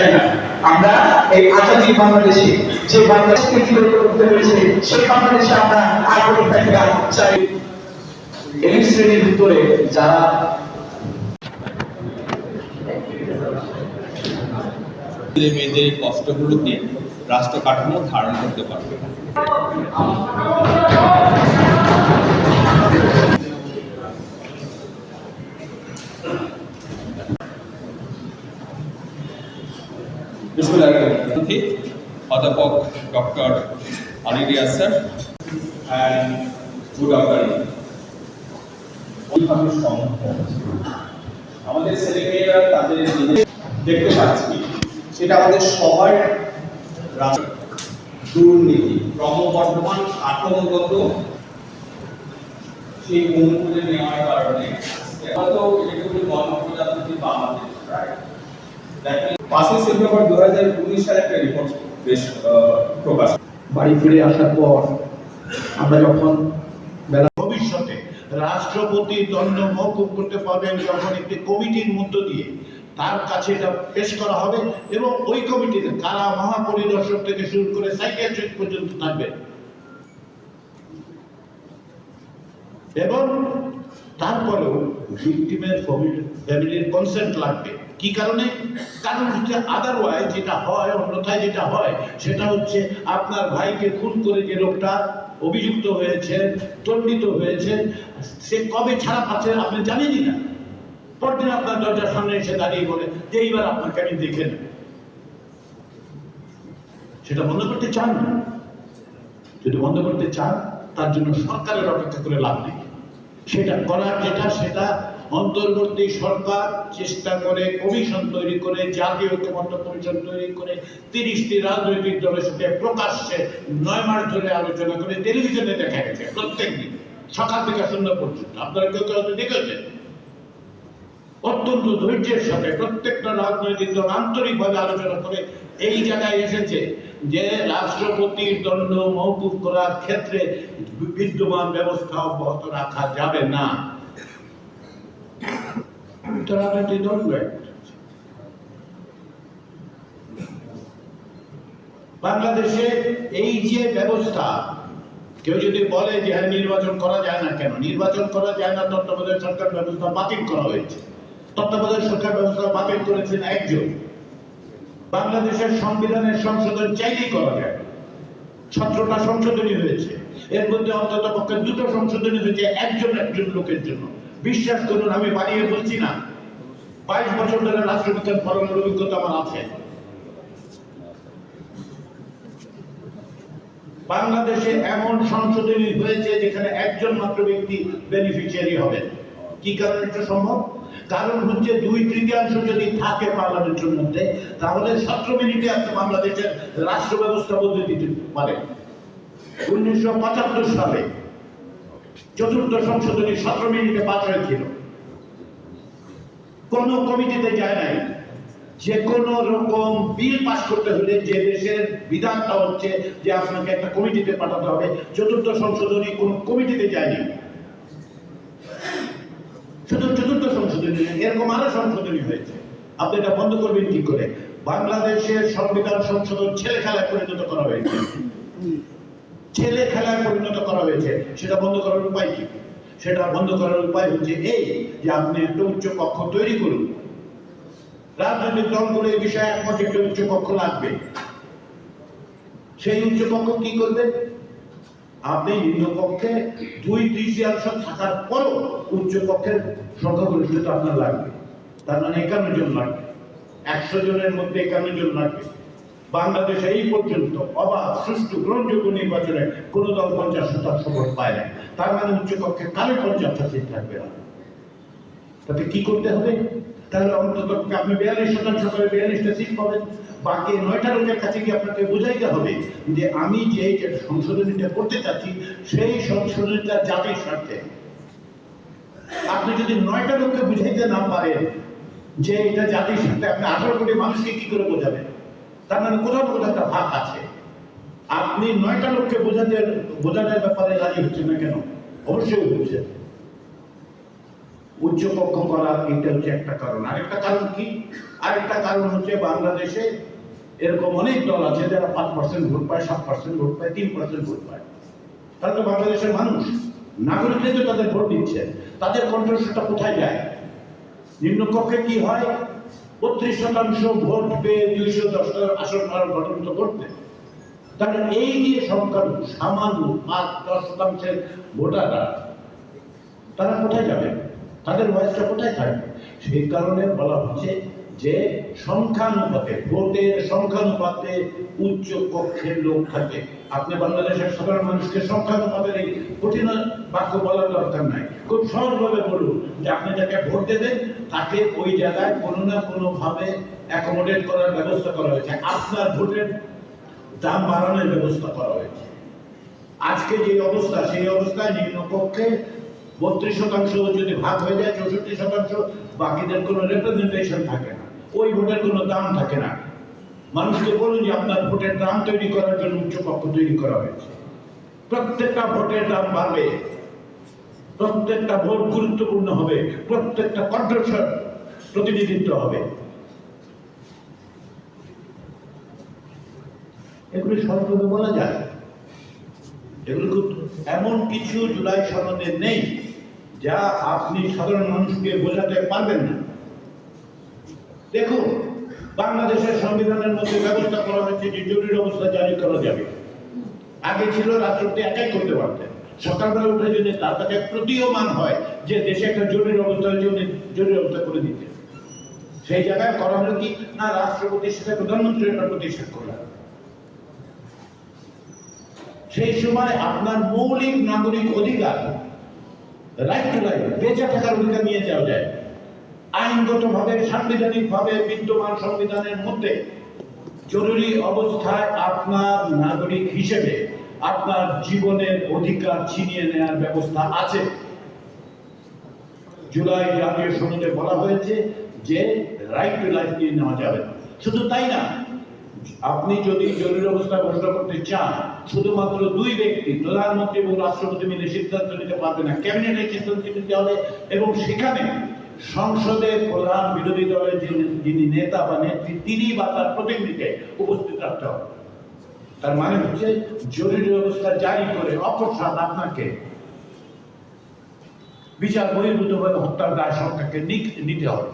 চাই না। আমরা এই আজাদী বাংলাদেশে যে বাংলাদেশকে কিভাবে করতে পেরেছি সেই বাংলাদেশে আমরা আগ্রহ থাকা চাই। এই শ্রেণীর ভিতরে যারা মেয়েদের কষ্টগুলোকে রাষ্ট্র কাঠামো ধারণ করতে পারবে। অধ্যাপক doctor Ali Riaz sir and good afternoon. ওইভাবে সম্ভব আমাদের ছেলেমেয়েরা তাদের দেখতে পাচ্ছি সেটা আমাদের সবার দুর্নীতি ক্রমবর্ধমান আক্রমণগত সেই অনুকূলে নেওয়ার কারণে হয়তো এগুলো গণপ্রজাতন্ত্রী বাংলাদেশ প্রায় 5 সেপ্টেম্বর 2019 সালে একটা রিপোর্ট বেশ প্রকাশ। বাড়ি ফিরে আসার পর আমরা যখন ভবিষ্যতে রাষ্ট্রপতি দণ্ড মওকুফ করতে পারবেন যখন একটি কমিটির মধ্য দিয়ে তার কাছে এটা পেশ করা হবে এবং ওই কমিটিতে কারা মহাপরিদর্শক থেকে শুরু করে সাইকিয়াট্রিস্ট পর্যন্ত থাকবে এবং তারপরেও ভিকটিমের ফ্যামিলির কনসেন্ট লাগবে। কি কারণে? কারণ হচ্ছে আদারওয়াইজ যেটা হয়, অন্যথায় যেটা হয় সেটা হচ্ছে আপনার ভাইকে খুন করে যে লোকটা অভিযুক্ত হয়েছে, দণ্ডিত হয়েছে, সে কবে ছাড়া পাচ্ছে আপনি জানেনই না। পরদিন আপনার দরজার সামনে এসে দাঁড়িয়ে বলে যে এইবার আপনাকে আমি দেখে নেব। সেটা বন্ধ করতে চান না? যদি বন্ধ করতে চান তার জন্য সরকারের অপেক্ষা করে লাভ নেই। সেটা করার সেটা অন্তর্বর্তী সরকার চেষ্টা করে কমিশন তৈরি করে, জাতীয় ঐক্যমত্য কমিশন তৈরি করে 30টি রাজনৈতিক দলের সাথে প্রকাশ্যে 9 মাস ধরে আলোচনা করে টেলিভিশনে দেখা গেছে প্রত্যেক দিন সকাল থেকে সন্ধ্যা পর্যন্ত। আপনারা কেউ কেউ দেখেছেন? অত্যন্ত ধৈর্যের সাথে প্রত্যেকটা রাজনৈতিক দল আন্তরিকভাবে আলোচনা করে এই জায়গায় এসেছে যে রাষ্ট্রপতির দণ্ড মওকুফ করার ক্ষেত্রে বিদ্যমান ব্যবস্থা অব্যাহত রাখা যাবে না। রাজনৈতিক দলগুলো বাংলাদেশে এই যে ব্যবস্থা, কেউ যদি বলে যে হ্যাঁ নির্বাচন করা যায় না, কেন নির্বাচন করা যায় না? তত্ত্বাবধায়ক সরকার ব্যবস্থা বাতিল করা হয়েছে। তত্ত্বাবধায়ক সরকার ব্যবস্থা বাতিল করেছেন একজন। বাংলাদেশের সংবিধানের সংশোধন চাইলেই করা যায়। 17টা সংশোধনী হয়েছে, এর মধ্যে অন্তত পক্ষে 2টো সংশোধনী হয়েছে একজন লোকের জন্য। বিশ্বাস করুন, আমি বানিয়ে বলছি না, 22 বছর ধরে রাষ্ট্রবিজ্ঞান পড়ানোর অভিজ্ঞতা আমার আছে। বাংলাদেশে এমন সংশোধনী হয়েছে যেখানে একজন মাত্র ব্যক্তি বেনিফিশিয়ারি হবে। কি কারণে এটা সম্ভব? কারণ হচ্ছে 2/3 যদি থাকে পার্লামেন্টের মধ্যে, তাহলে 17 মিনিটে আপনি বাংলাদেশের রাষ্ট্র ব্যবস্থা বদলে দিতে পারেন। 1975 সালে 4র্থ সংশোধনী 17 মিনিটে পাস হয়েছিল। কোন কমিটিতে যায় নাই। যে কোনো রকম বিল পাস করতে হলে যে দেশের বিধানটা হচ্ছে যে আপনাকে একটা কমিটিতে পাঠাতে হবে, 4র্থ সংশোধনী কোন কমিটিতে যায়নি। শুধু 4র্থ সংশোধনী, এরকম আরো সংশোধনী হয়েছে। আপনি এটা বন্ধ করবেন কি করে? বাংলাদেশের সংবিধান সংশোধন ছেলে খেলায় পরিণত করা হয়েছে। ছেলে খেলায় পরিণত করা হয়েছে। সেটা বন্ধ করার উপায় কি? সেটা বন্ধ করার উপায় হচ্ছে এই যে আপনি একটা উচ্চ কক্ষ তৈরি করুন। রাজনৈতিক দলগুলো এই বিষয়ে একমত একটা উচ্চ কক্ষ লাগবে। সেই উচ্চ কক্ষ কি করবে? আপনি নিম্নকক্ষে 2/3 থাকার পরও উচ্চ কক্ষের সংখ্যাগরিষ্ঠতা আপনার লাগবে। তার মানে 51 জন লাগবে। 100 জনের মধ্যে 51 জন লাগবে। বাংলাদেশে এই পর্যন্ত অবাধ সুষ্ঠু গ্রহণযোগ্য নির্বাচনে কোনো দল 50% ভোট পায় না। তার মানে উচ্চ কক্ষে কারো 50টা সিট থাকবে না। তাতে কি করতে হবে? তাহলে অন্তত আপনি 42% করে 42টা সিট পাবেন। বাকি 9টা লোকের কাছে গিয়ে আপনাকে বুঝাইতে হবে যে আমি যে সংশোধনীটা করতে চাচ্ছি সেই সংশোধনীটা জাতির স্বার্থে। আপনি যদি 9টা লোককে বুঝাইতে না পারেন যে এটা জাতির স্বার্থে, আপনি 18 কোটি মানুষকে কি করে বোঝাবেন? তার মানে কোথাও কোথাও একটা ভাগ আছে। আপনি 9টা লোককে বোঝানোর ব্যাপারে রাজি হচ্ছেন না কেন? অবশ্যই হচ্ছে। উচ্চকক্ষ করার এটা হচ্ছে একটা কারণ। আরেকটা কারণ কি? আরেকটা কারণ হচ্ছে বাংলাদেশে এরকম অনেক দল আছে যারা 5% ভোট পায়, 7% ভোট পায়, 3% ভোট পায়। তারা তো বাংলাদেশের মানুষ, নাগরিকরাই তো তাদের ভোট দিচ্ছে। তাদের কণ্ঠস্বরটা কোথায় যায়? নিম্নকক্ষে কি হয়? 32% ভোট পেয়ে 210 আসন গঠন তো করতে। তাহলে এই যে সংখ্যালঘু সামান্য 5-10% ভোটাররা, তারা কোথায় যাবে? তাদের ভয়েসটা কোথায় থাকবে? সেই কারণে বলা হচ্ছে যে সংখ্যানুপাতে, ভোটের সংখ্যানুপাতে উচ্চ কক্ষের লোক থাকে। আপনি বাংলাদেশের সাধারণ মানুষকে সংখ্যানুপাতের এই কঠিন বাক্য বলার দরকার নাই, খুব সহজভাবে বলুন যে আপনি যাকে ভোট দেবেন তাকে ওই জায়গায় কোনো না কোনো ভাবে অ্যাকোমোডেট করার ব্যবস্থা করা হয়েছে। আপনার ভোটের দাম বাড়ানোর ব্যবস্থা করা হয়েছে। আজকে যে অবস্থা, সেই অবস্থায় নিম্নকক্ষে 32% যদি ভাগ হয়ে যায়, 64%, বাকিদের কোনো রিপ্রেজেন্টেশন থাকে না, ওই ভোটের কোনো দাম থাকে না। মানুষকে বলুন যে আপনার ভোটের দাম তৈরি করার জন্য উচ্চকক্ষ তৈরি করা হয়েছে। প্রত্যেকটা ভোটের দাম বাড়বে, প্রত্যেকটা ভোট গুরুত্বপূর্ণ হবে, প্রত্যেকটা কণ্ঠস্বর প্রতিনিধিত্ব হবে। এগুলি সরকারে বলা যায়, এগুলো এমন কিছু জুলাই সনদে নেই যা আপনি সাধারণ মানুষকে বোঝাতে পারবেন না। দেখুন, বাংলাদেশের সংবিধানের মধ্যে ব্যবস্থা করা হয়েছে যে জরুরি অবস্থা জারি করা যাবে। আগে ছিল রাষ্ট্রপতি একাই করতে পারতেন। সকালবেলা উঠে যদি তার কাছে প্রতীয়মান হয় যে দেশে একটা জরুরি অবস্থা হয়েছে, উনি জরুরি অবস্থা করে দিতেন। সেই জায়গায় করা হলো কি না, রাষ্ট্রপতির সাথে প্রধানমন্ত্রী একটা প্রতিষ্ঠা করলেন। সেই সময় আপনার মৌলিক নাগরিক অধিকার, রাইট টু লাইফ, বেঁচে থাকার অধিকার নিয়ে যাওয়া যায়। আইনগতভাবে, সাংবিধানিকভাবে বিদ্যমান সংবিধানের মধ্যে জরুরি অবস্থায় আপনার নাগরিক হিসেবে আপনার জীবনের অধিকার ছিনিয়ে নেওয়ার ব্যবস্থা আছে। জুলাই জাতীয় সনদে বলা হয়েছে যে রাইট টু লাইফ নিয়ে নেওয়া যাবে না। শুধু তাই না, আপনি যদি জরুরি অবস্থা ঘোষণা করতে চান, শুধুমাত্র 2 ব্যক্তি, প্রধানমন্ত্রী এবং রাষ্ট্রপতি মিলে সিদ্ধান্ত নিতে পারবে না, ক্যাবিনেটের সিদ্ধান্ত নিতে হবে। এবং সেখানে সংসদের প্রধান বিরোধী দলের যিনি নেতা বা নেত্রী, তিনি বা তার প্রতিনিধিকে উপস্থিত রাখতে হবে। তার মানে হচ্ছে জরুরি অবস্থা জারি করে অকস্মাৎ আপনাকে বিচার বহির্ভূতভাবে হত্যার দায় সরকারকে নিতে হবে।